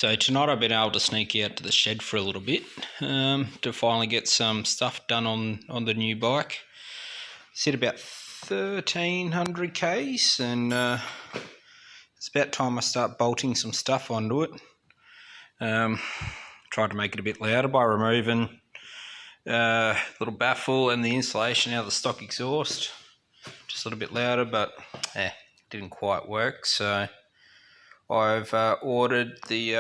So tonight I've been able to sneak out to the shed for a little bit to finally get some stuff done on the new bike. It's hit about 1,300 Ks and it's about time I start bolting some stuff onto it. Tried to make it a bit louder by removing little baffle and the insulation out of the stock exhaust. Just a little bit louder, but didn't quite work. So I've ordered the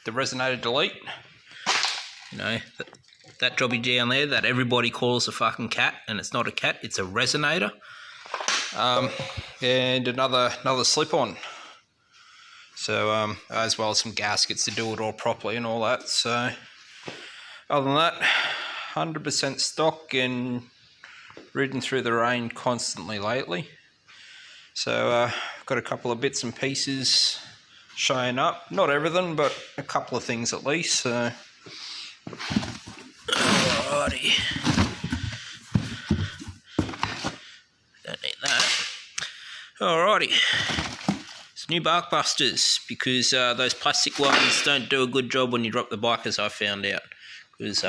resonator delete. You know, that jobby down there that everybody calls a fucking cat, and it's not a cat, it's a resonator. And another slip-on. So as well as some gaskets to do it all properly and all that. So other than that, 100% stock and ridden through the rain constantly lately. So got a couple of bits and pieces showing up. Not everything, but a couple of things at least. So alrighty. Don't need that. Alrighty. It's new Barkbusters, because those plastic ones don't do a good job when you drop the bike, as I found out. Because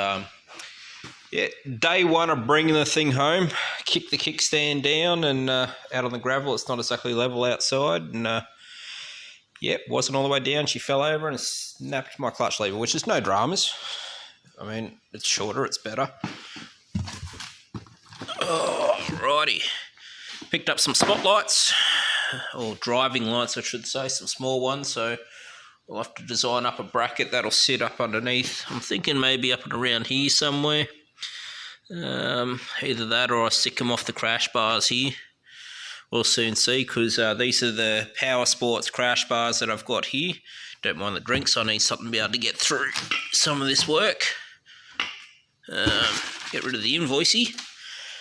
day one of bringing the thing home, kicked the kickstand down and out on the gravel. It's not exactly level outside, and wasn't all the way down. She fell over and snapped my clutch lever, which is no dramas. I mean, it's shorter, it's better. Alrighty. Picked up some spotlights, or driving lights I should say, some small ones, so we'll have to design up a bracket that'll sit up underneath. I'm thinking maybe up and around here somewhere. Either that or I stick them off the crash bars here. We'll soon see, because these are the Power Sports crash bars that I've got here. Don't mind the drinks, I need something to be able to get through some of this work. Get rid of the invoicey.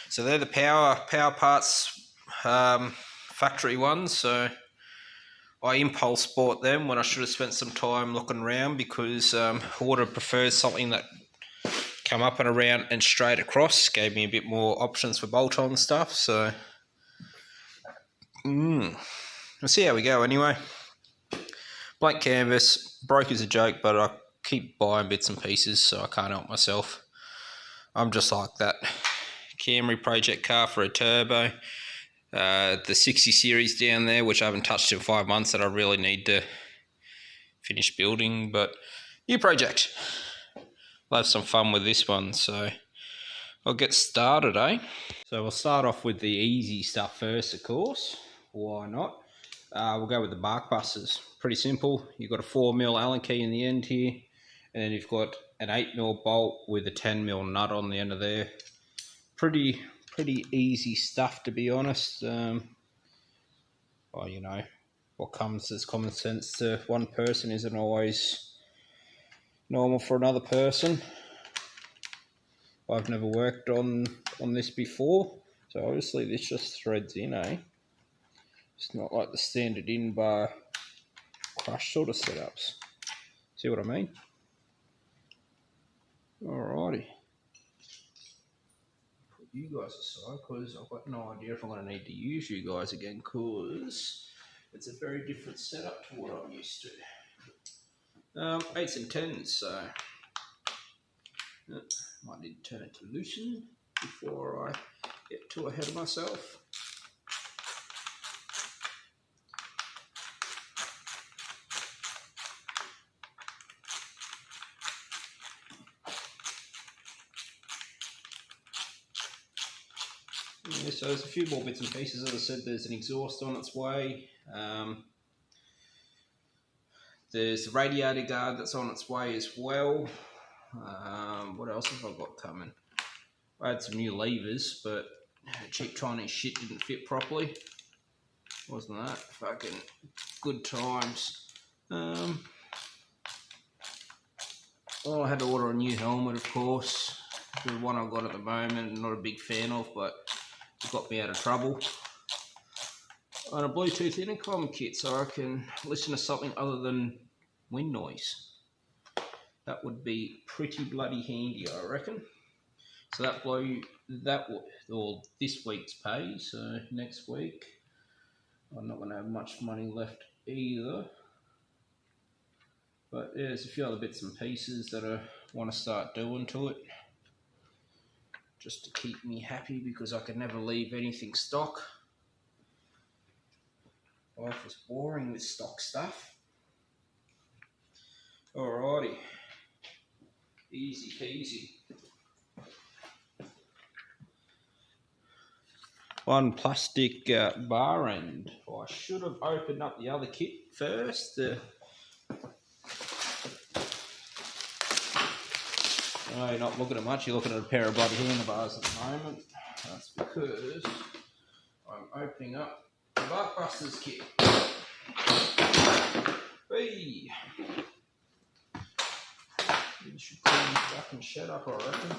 So they're the power parts factory ones, so I impulse bought them when I should have spent some time looking around, because I would have preferred something that come up and around and straight across. Gave me a bit more options for bolt-on stuff, so we'll see how we go anyway. Blank canvas, broke as a joke, but I keep buying bits and pieces, so I can't help myself. I'm just like that. Camry project car for a turbo. The 60 series down there, which I haven't touched in 5 months, that I really need to finish building, but new project. I'll have some fun with this one, so I'll get started, So we'll start off with the easy stuff first, of course. Why not? We'll go with the Barkbusters. Pretty simple. You've got a 4mm Allen key in the end here, and then you've got an 8mm bolt with a 10mm nut on the end of there. Pretty easy stuff, to be honest. Well, you know, what comes as common sense to one person isn't always normal for another person. I've never worked on this before, so obviously this just threads in, It's not like the standard in bar crush sort of setups. See what I mean? Alrighty. Put you guys aside, because I've got no idea if I'm going to need to use you guys again, because it's a very different setup to what I'm used to. 8s and 10s, so might need to turn it to loosen before I get too ahead of myself. Yeah, so there's a few more bits and pieces. As I said, there's an exhaust on its way. There's the radiator guard that's on its way as well. What else have I got coming? I had some new levers, but cheap Chinese shit didn't fit properly. Wasn't that fucking good times? Well, I had to order a new helmet, of course. The one I've got at the moment, I'm not a big fan of, but it got me out of trouble. And a Bluetooth intercom kit, so I can listen to something other than wind noise. That would be pretty bloody handy, I reckon. So this week's pay, so next week I'm not going to have much money left either. But yeah, there's a few other bits and pieces that I want to start doing to it, just to keep me happy, because I could never leave anything stock. Life was boring with stock stuff. Alrighty, easy peasy. One plastic bar end. I should have opened up the other kit first. No, you're not looking at much, you're looking at a pair of bloody handlebars at the moment. That's because I'm opening up the Barkbusters kit. Hey! You should clean back and shut up, I reckon.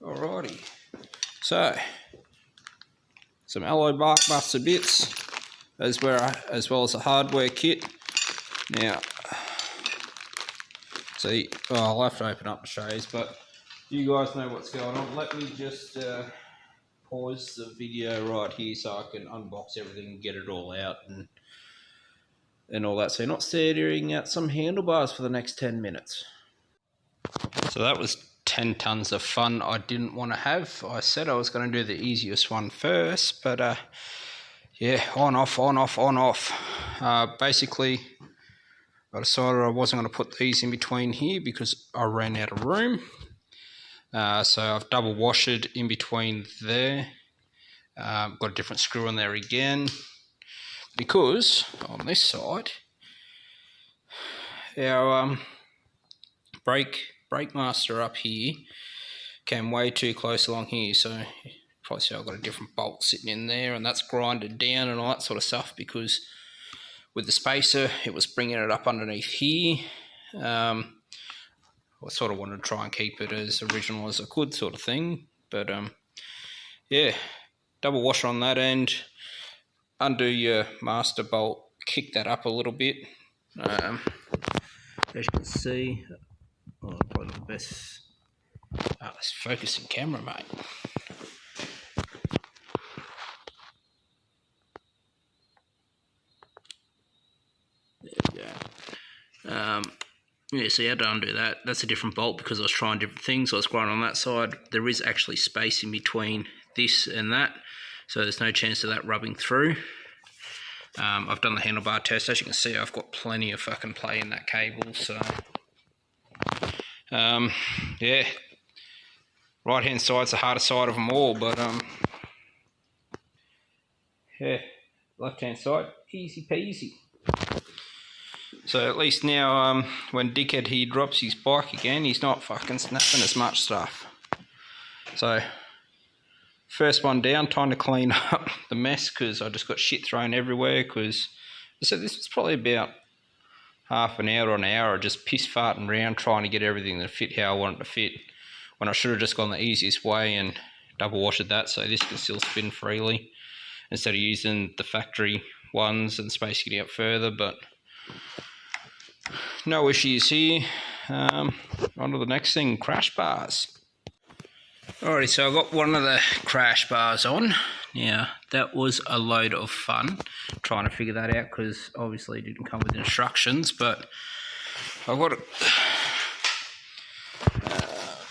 Alrighty, so some alloy Barkbuster bits, as well as a hardware kit. Now, see, I'll have to open up the shows, but you guys know what's going on. Let me just pause the video right here so I can unbox everything and get it all out and all that. So you're not staring at some handlebars for the next 10 minutes. So that was 10 tons of fun I didn't want to have. I said I was going to do the easiest one first, but yeah, on off. Basically, I decided I wasn't going to put these in between here because I ran out of room. So I've double washed it in between there. Got a different screw in there again, because on this side, our brake master up here came way too close along here, so you probably see I've got a different bolt sitting in there, and that's grinded down and all that sort of stuff, because with the spacer it was bringing it up underneath here. I sort of wanted to try and keep it as original as I could, sort of thing, but yeah, double washer on that end, undo your master bolt, kick that up a little bit. As you can see, probably the best. Let's focus in camera, mate. There we go. Yeah, so you had to undo that. That's a different bolt because I was trying different things. I was grinding on that side. There is actually space in between this and that, so there's no chance of that rubbing through. I've done the handlebar test. As you can see, I've got plenty of fucking play in that cable, so yeah, right hand side's the hardest side of them all, but yeah, left hand side, easy peasy. So at least now when Dickhead here drops his bike again, he's not fucking snapping as much stuff. So first one down, time to clean up the mess, because I just got shit thrown everywhere, because I said this was probably about half an hour or an hour of just piss farting around trying to get everything to fit how I want it to fit, when I should have just gone the easiest way and double washed that so this can still spin freely instead of using the factory ones and spacing it out further. But no issues here. On to the next thing, crash bars. Alrighty, so I got one of the crash bars on. Now, that was a load of fun trying to figure that out, because obviously it didn't come with instructions, but I've got it.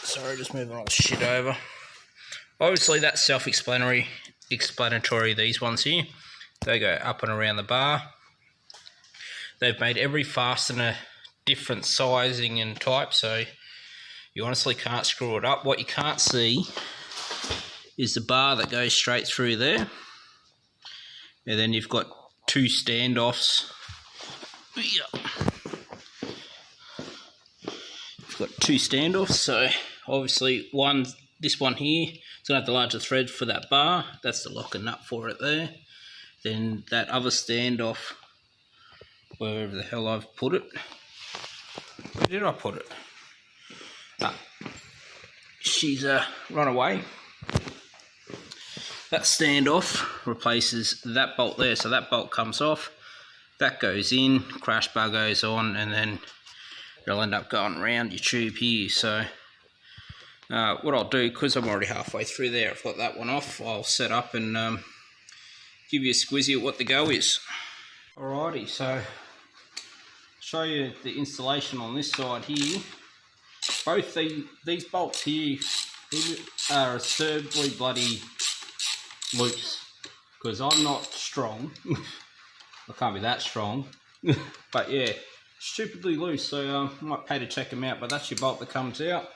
Sorry, just moving all the shit over. Obviously that's self-explanatory, these ones here. They go up and around the bar. They've made every fastener different sizing and type, so you honestly can't screw it up. What you can't see is the bar that goes straight through there. And then you've got two standoffs. You've got two standoffs, so obviously this one here is going to have the larger thread for that bar. That's the lock and nut for it there. Then that other standoff, wherever the hell I've put it. Where did I put it? She's run away. That standoff replaces that bolt there, so that bolt comes off, that goes in, crash bar goes on, and then you'll end up going around your tube here. So What I'll do, because I'm already halfway through there, I've got that one off, I'll set up and give you a squizzy at what the go is. Alrighty, so show you the installation on this side here. Both these bolts here are absurdly bloody loose, because I'm not strong. I can't be that strong. But yeah, stupidly loose, so I might pay to check them out. But that's your bolt that comes out.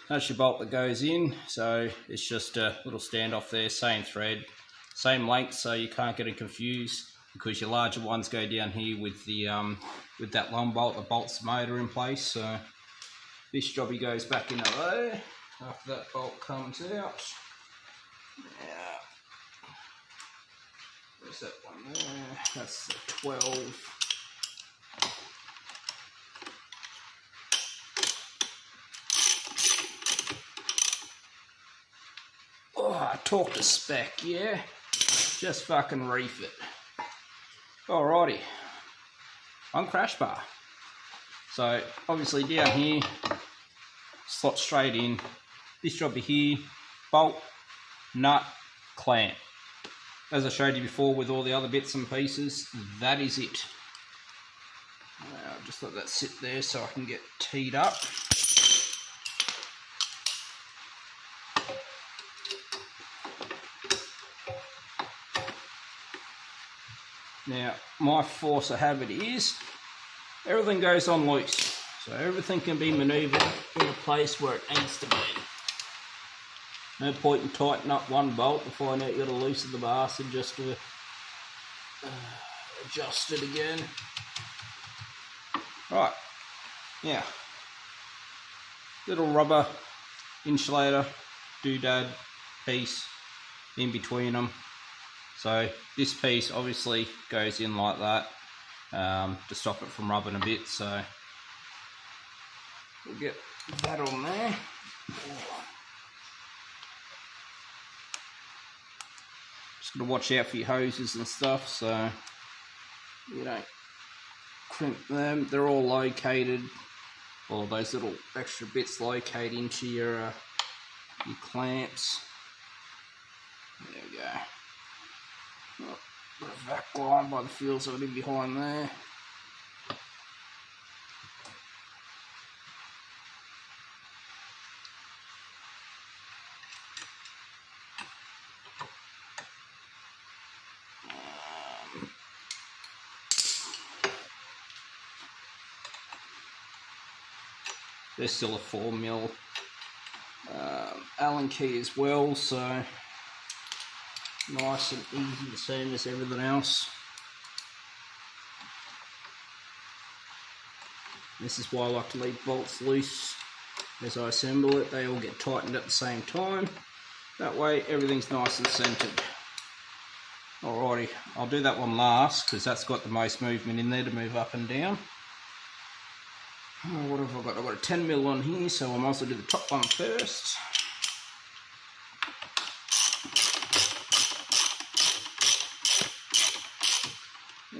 That's your bolt that goes in, so it's just a little standoff there, same thread, same length, so you can't get it confused, because your larger ones go down here with the with that long bolt that bolts the motor in place. So this jobby goes back into there after that bolt comes out. Yeah. Where's that one there? That's the 12. Oh, talk to spec, yeah? Just fucking reef it. Alrighty. On crash bar. So, obviously down here, slot straight in. This jobby here, bolt, nut, clamp. As I showed you before with all the other bits and pieces, that is it. I'll just let that sit there so I can get teed up. Now, my force of habit is everything goes on loose, so everything can be manoeuvred in a place where it needs to be. No point in tightening up one bolt before I know you've got to loosen the bastard just to adjust it again. Right, now, little rubber insulator doodad piece in between them. So this piece obviously goes in like that to stop it from rubbing a bit, so we'll get that on there. Just got to watch out for your hoses and stuff so you don't crimp them. They're all located, all those little extra bits locate into your clamps. There we go. Oh, got a vac line by the feels of it in behind there. There's still a 4mm Allen key as well, so nice and easy, the same as everything else. This is why I like to leave bolts loose as I assemble it. They all get tightened at the same time. That way everything's nice and centered. Alrighty, I'll do that one last because that's got the most movement in there to move up and down. What have I got? I've got a 10mm on here, so I might as well do the top one first.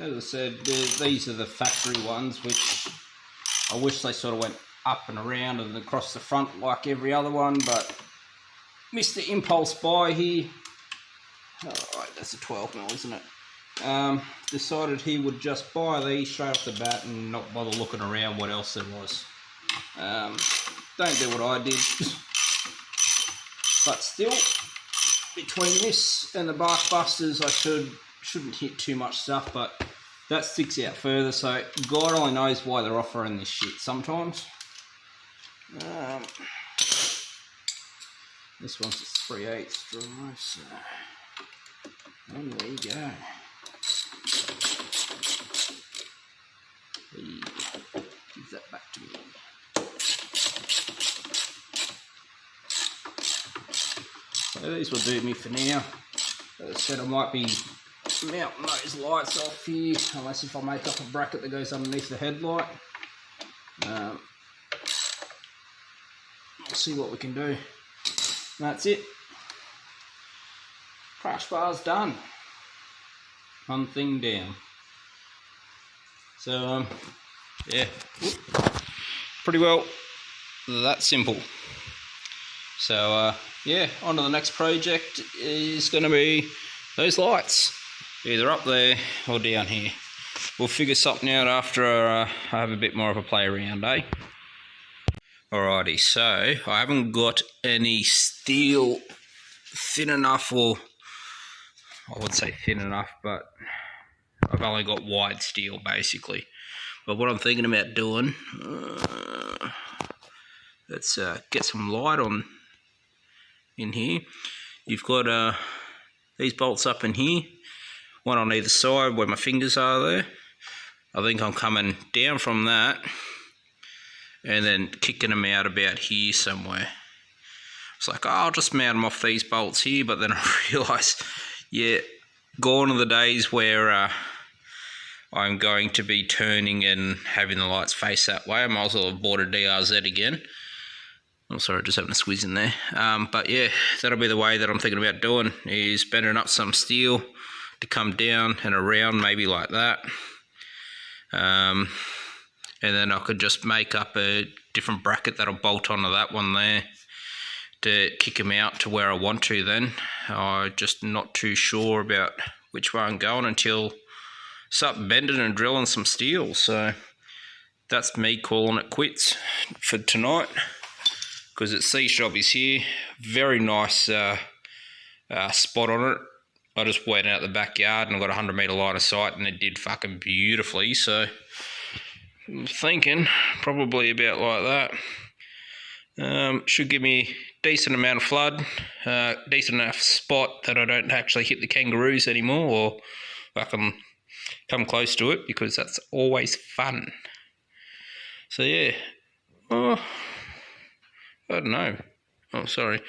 As I said, these are the factory ones, which I wish they sort of went up and around and across the front like every other one, but Mr. Impulse Buy here, alright, that's a 12mm, isn't it? Decided he would just buy these straight off the bat and not bother looking around what else there was. Don't do what I did, but still, between this and the Barkbusters, I shouldn't hit too much stuff, but that sticks out further, so God only knows why they're offering this shit sometimes. This one's a 3/8 drive, so and there you go. Give that back to me. So these will do me for now. As I said, I might be mounting those lights off here, unless if I make up a bracket that goes underneath the headlight. We'll see what we can do. That's it. Crash bar's done. One thing down. So, yeah, pretty well that simple. So yeah, on to the next project is going to be those lights, either up there or down here. We'll figure something out after I have a bit more of a play around, eh? Alrighty, so I haven't got any steel thin enough, or I wouldn't say thin enough, but I've only got wide steel basically. But what I'm thinking about doing, let's get some light on in here. You've got these bolts up in here, one on either side where my fingers are there. I think I'm coming down from that and then kicking them out about here somewhere. It's like, oh, I'll just mount them off these bolts here, but then I realise, yeah, gone are the days where I'm going to be turning and having the lights face that way. I might as well have bought a DRZ again. I'm sorry, just having a squeeze in there. But yeah, that'll be the way that I'm thinking about doing, is bending up some steel to come down and around, maybe like that. And then I could just make up a different bracket that'll bolt onto that one there to kick them out to where I want to then. I'm just not too sure about which way I'm going until start bending and drilling some steel. So that's me calling it quits for tonight, because it's these jobbies here. Very nice spot on it. I just went out the backyard and I got a 100 metre line of sight, and it did fucking beautifully. So I'm thinking probably about like that. Should give me decent amount of flood, decent enough spot that I don't actually hit the kangaroos anymore, or I can come close to it, because that's always fun. So yeah, I don't know. Oh, sorry.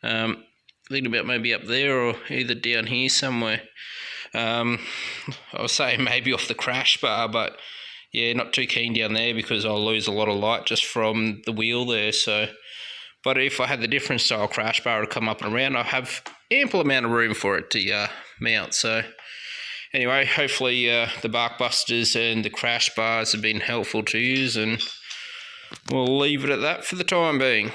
Thinking about maybe up there or either down here somewhere. I was saying maybe off the crash bar, but yeah, not too keen down there because I'll lose a lot of light just from the wheel there. So, but if I had the different style crash bar to come up and around, I have ample amount of room for it to mount. So anyway, hopefully the Barkbusters and the crash bars have been helpful to use, and we'll leave it at that for the time being.